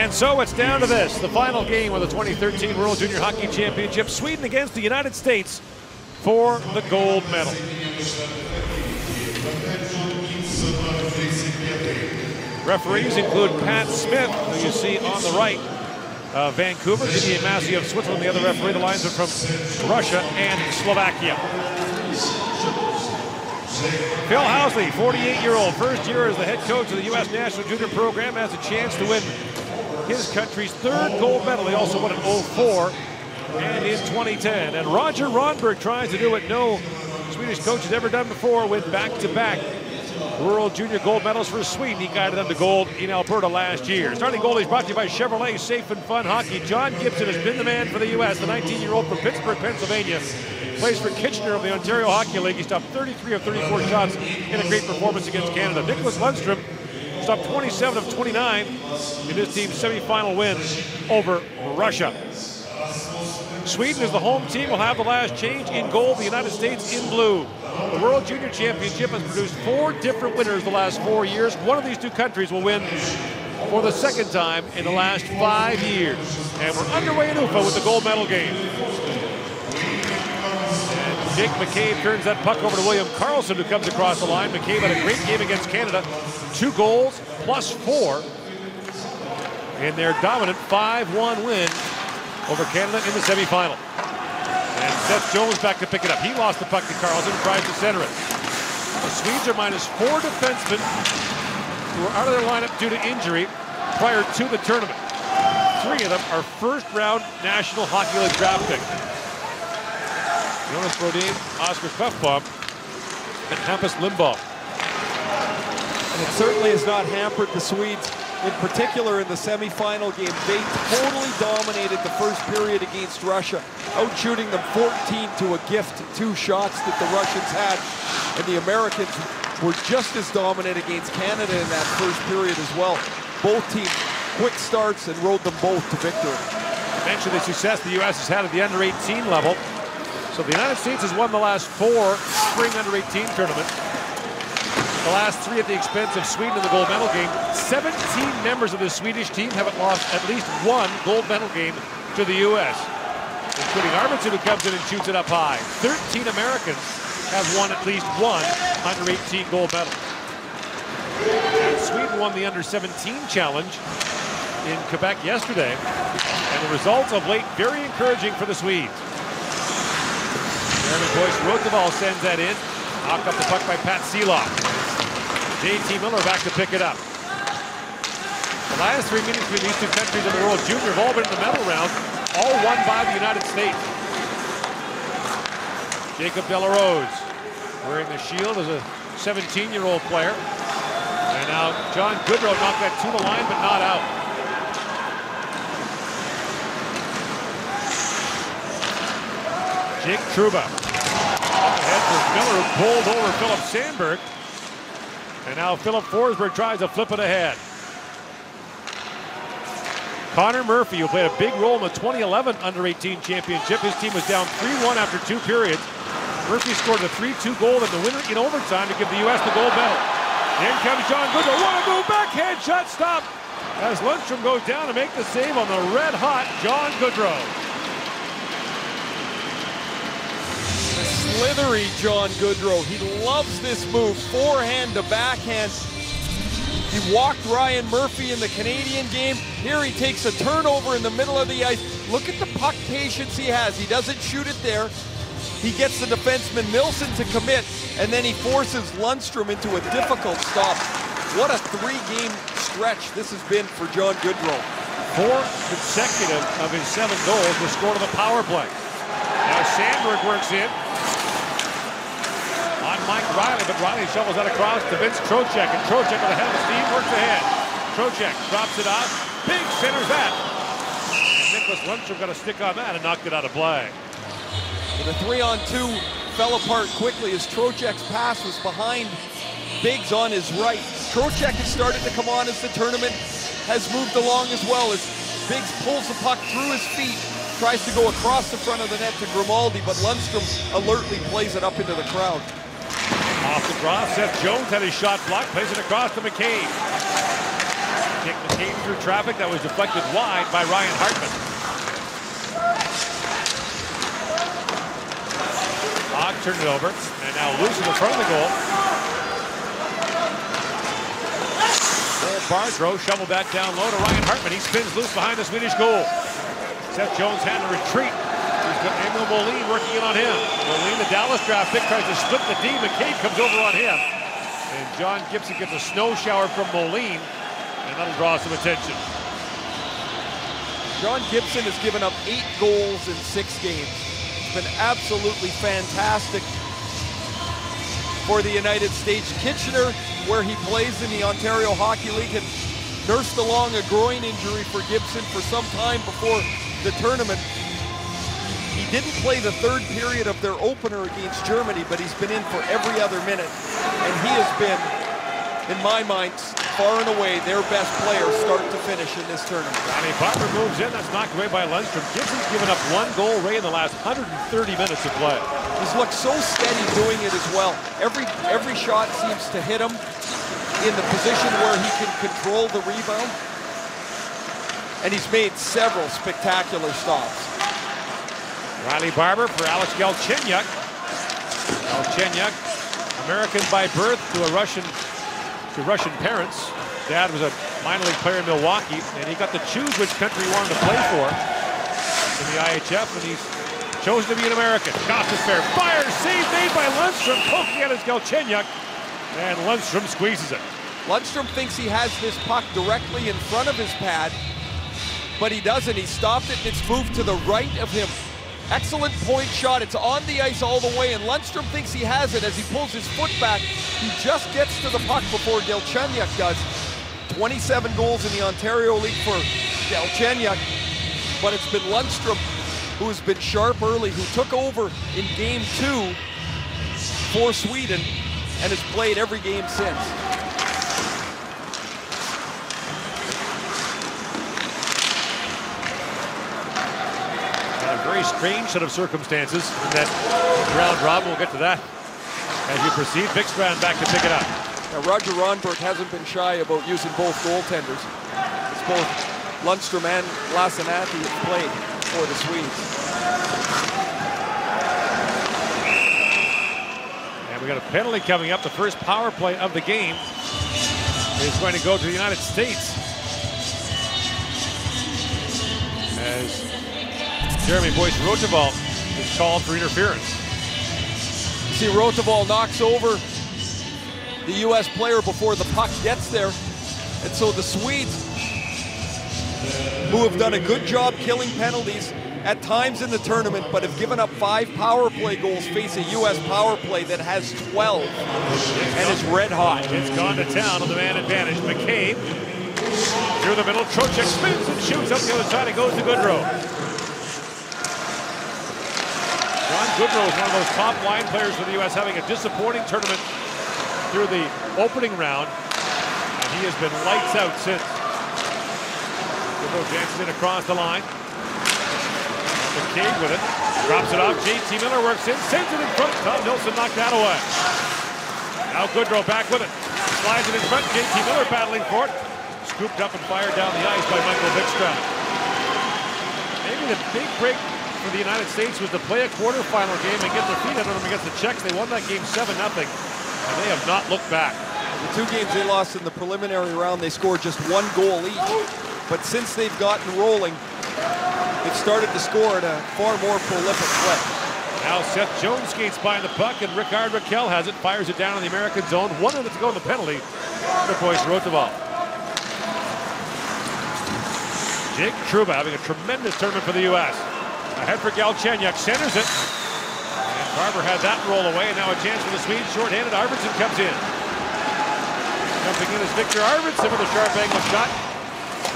And so it's down to this, the final game of the 2013 World Junior Hockey Championship, Sweden against the United States for the gold medal. Referees include Pat Smith, who you see on the right, Vancouver, Didier Massey of Switzerland, the other referee. The lines are from Russia and Slovakia. Phil Housley, 48-year-old, first year as the head coach of the U.S. National Junior Program, has a chance to win his country's third gold medal. He also won in 2004 and in 2010. And Roger Ronberg tries to do what no Swedish coach has ever done before, with back-to-back World Junior gold medals for Sweden. He guided them to gold in Alberta last year. Starting goalies brought to you by Chevrolet Safe and Fun Hockey. John Gibson has been the man for the U.S. The 19-year-old from Pittsburgh, Pennsylvania, plays for Kitchener of the Ontario Hockey League. He stopped 33 of 34 shots in a great performance against Canada. Nicholas Lundstrom stopped 27 of 29 in his team's semifinal win over Russia. Sweden, as the home team, will have the last change in gold, the United States in blue. The World Junior Championship has produced 4 different winners the last 4 years. One of these 2 countries will win for the second time in the last 5 years. And we're underway in Ufa with the gold medal game. And Jake McCabe turns that puck over to William Karlsson, who comes across the line. McCabe had a great game against Canada. 2 goals plus 4 in their dominant 5-1 win over Canada in the semifinal. And Seth Jones back to pick it up. He lost the puck to Karlsson, tries to center it. The Swedes are minus 4 defensemen who are out of their lineup due to injury prior to the tournament. 3 of them are first-round National Hockey League draft picks. Jonas Brodin, Oscar Puffbaum, and Hampus Limbaugh. And it certainly has not hampered the Swedes, in particular in the semifinal game. They totally dominated the first period against Russia, outshooting them 14 to a gift, 2 shots that the Russians had. And the Americans were just as dominant against Canada in that first period as well. Both teams quick starts and rode them both to victory. Mention the success the U.S. has had at the under-18 level. So the United States has won the last 4 spring under-18 tournaments. The last 3 at the expense of Sweden in the gold medal game. 17 members of the Swedish team haven't lost at least 1 gold medal game to the U.S., including Arvidsson, who comes in and shoots it up high. 13 Americans have won at least 1 under-18 gold medal. And Sweden won the under-17 challenge in Quebec yesterday, and the results of late very encouraging for the Swedes. Jeremy Boyce Rotoval sends that in. Knocked up the puck by Pat Seeloff. J.T. Miller back to pick it up. The last 3 meetings between these 2 countries in the World Junior have all been in the medal round, all won by the United States. Jacob Delarose wearing the shield as a 17-year-old player. And now John Goodrow knocked that to the line, but not out. Jake Trouba. Ahead for Miller, who pulled over Philip Sandberg. And now Philip Forsberg tries to flip it ahead. Connor Murphy, who played a big role in the 2011 under-18 championship. His team was down 3-1 after 2 periods. Murphy scored a 3-2 goal in the winner in overtime to give the U.S. the gold medal. In comes John Goodrow. What a move, backhand shot, stop. As Lundstrom goes down to make the save on the red-hot John Goodrow. Slithery John Goodrow. He loves this move, forehand to backhand. He walked Ryan Murphy in the Canadian game. Here he takes a turnover in the middle of the ice. Look at the puck patience he has. He doesn't shoot it there. He gets the defenseman Nilsson to commit, and then he forces Lundstrom into a difficult stop. What a 3-game stretch this has been for John Goodrow. 4 consecutive of his 7 goals were scored on the power play. Now Sandberg works in on Mike Riley, but Riley shovels that across to Vince Trocheck, and Trocheck with a head of steam works ahead. Trocheck drops it off, big centers that. And Nicholas Lundstrom got a stick on that and knocked it out of play. And the 3-on-2 fell apart quickly as Trocheck's pass was behind Biggs on his right. Trocheck has started to come on as the tournament has moved along as well, as Biggs pulls the puck through his feet, tries to go across the front of the net to Grimaldi, but Lundstrom alertly plays it up into the crowd. Off the draw, Seth Jones had his shot blocked, plays it across to McCabe. Kick McCabe through traffic that was deflected wide by Ryan Hartman. Hogg turned it over, and now loose in the front of the goal. Bardrow shovel back down low to Ryan Hartman. He spins loose behind the Swedish goal. Seth Jones had to retreat. He's got Emil Moline working in on him. Moline, the Dallas draft pick, tries to split the D. McCabe comes over on him. And John Gibson gets a snow shower from Moline, and that'll draw some attention. John Gibson has given up 8 goals in 6 games. It's been absolutely fantastic for the United States. Kitchener, where he plays in the Ontario Hockey League, had nursed along a groin injury for Gibson for some time before the tournament. He didn't play the 3rd period of their opener against Germany, but he's been in for every other minute. And he has been, in my mind, far and away their best player start to finish in this tournament. Ronnie Barber moves in. That's knocked away by Lundstrom. Gibson's given up 1 goal Ray in the last 130 minutes of play. He's looked so steady doing it as well. Every shot seems to hit him in the position where he can control the rebound. And he's made several spectacular stops. Riley Barber for Alex Galchenyuk. Galchenyuk, American by birth to Russian parents. Dad was a minor league player in Milwaukee, and he got to choose which country he wanted to play for in the IIHF, and he's chosen to be an American. Costas fair, fire, save made by Lundstrom, poking at his Galchenyuk, and Lundstrom squeezes it. Lundstrom thinks he has this puck directly in front of his pad, but he doesn't. He stopped it, and it's moved to the right of him. Excellent point shot. It's on the ice all the way, and Lundstrom thinks he has it as he pulls his foot back. He just gets to the puck before Galchenyuk does. 27 goals in the Ontario League for Galchenyuk, but it's been Lundstrom who has been sharp early, who took over in Game 2 for Sweden and has played every game since. Very strange set of circumstances in that round robin. We'll get to that as you proceed. Vikstrand back to pick it up. Now, Roger Ronberg hasn't been shy about using both goaltenders. It's both Lundstrom and Lassinantti have played for the Swedes. And we got a penalty coming up. The first power play of the game is going to go to the United States, as Jeremy Boyce Rotoval is called for interference. See, Rotoval knocks over the U.S. player before the puck gets there. And so the Swedes, who have done a good job killing penalties at times in the tournament, but have given up 5 power play goals, face a U.S. power play that has 12 and is red hot. It's gone to town on the man advantage. McCabe through the middle. Trocheck spins and shoots up the other side. It goes to Goodrow. John Goodrow is one of those top line players for the U.S., having a disappointing tournament through the opening round, and he has been lights out since. Goodrow dances in across the line. McCabe with it, drops it off. JT Miller works in, sends it in front. Tom Nilsson knocked that away. Now Goodrow back with it, slides it in front. JT Miller battling for it, scooped up and fired down the ice by Michael Vikstrand. Maybe the big break for the United States was to play a quarterfinal game and get their feet under them against the Czechs. They won that game 7-0, and they have not looked back. The 2 games they lost in the preliminary round, they scored just 1 goal each. But since they've gotten rolling, they've started to score at a far more prolific clip. Now Seth Jones skates by the puck, and Rickard Rakell has it, fires it down in the American zone. 1 minute to go in the penalty for Boyce Rotoval. Jake Trouba having a tremendous tournament for the U.S. Ahead for Galchenyuk, centers it. And Barber had that roll away, and now a chance for the Swedes. Short-handed, Arvidsson comes in. Jumping in is Victor Arvidsson with a sharp angle shot.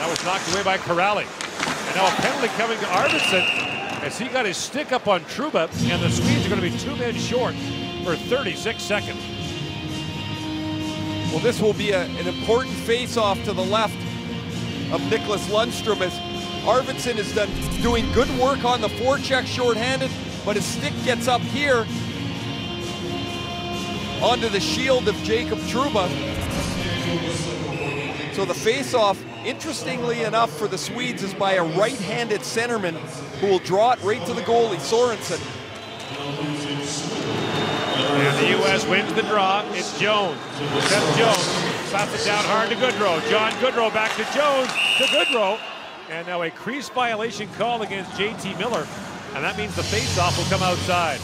That was knocked away by Corrali. And now a penalty coming to Arvidsson as he got his stick up on Trouba, and the Swedes are going to be 2 men short for 36 seconds. Well, this will be an important face-off to the left of Nicholas Lundstrom, as Arvidsson is doing good work on the forecheck shorthanded, but his stick gets up here onto the shield of Jacob Trouba. So the face-off interestingly enough for the Swedes, is by a right-handed centerman who will draw it right to the goalie, Sorensen. And the U.S. wins the draw. It's Jones. Seth Jones slaps it down hard to Goodrow. John Goodrow back to Jones to Goodrow. And now a crease violation call against JT Miller. And that means the face-off will come outside.